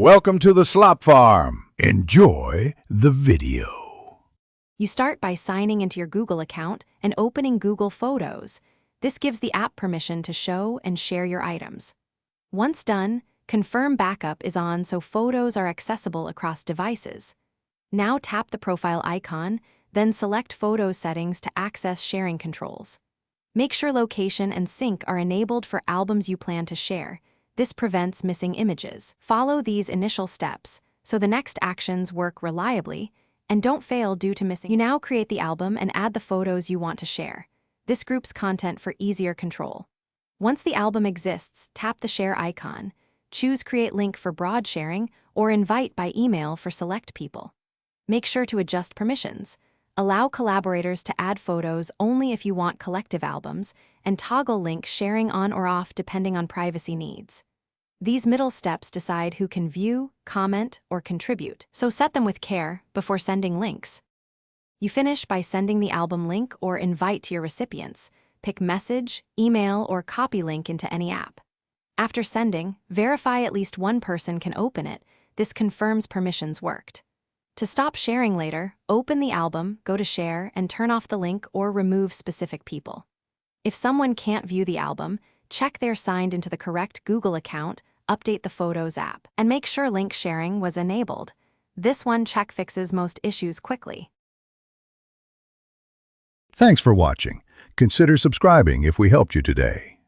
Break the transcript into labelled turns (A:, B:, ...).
A: Welcome to the Slop Farm. Enjoy the video.
B: You start by signing into your Google account and opening Google Photos. This gives the app permission to show and share your items. Once done, confirm backup is on so photos are accessible across devices. Now tap the profile icon, then select Photos settings to access sharing controls. Make sure location and sync are enabled for albums you plan to share. This prevents missing images. Follow these initial steps so the next actions work reliably and don't fail due to missing. You now create the album and add the photos you want to share. This groups content for easier control. Once the album exists, tap the share icon. Choose Create Link for broad sharing or Invite by email for select people. Make sure to adjust permissions. Allow collaborators to add photos only if you want collective albums, and toggle link sharing on or off depending on privacy needs. These middle steps decide who can view, comment, or contribute, so set them with care before sending links. You finish by sending the album link or invite to your recipients. Pick message, email, or copy link into any app. After sending, verify at least one person can open it. This confirms permissions worked. To stop sharing later, open the album, go to Share, and turn off the link or remove specific people. If someone can't view the album, check they're signed into the correct Google account, update the Photos app, and make sure link sharing was enabled. This one check fixes most issues quickly.
A: Thanks for watching. Consider subscribing if we helped you today.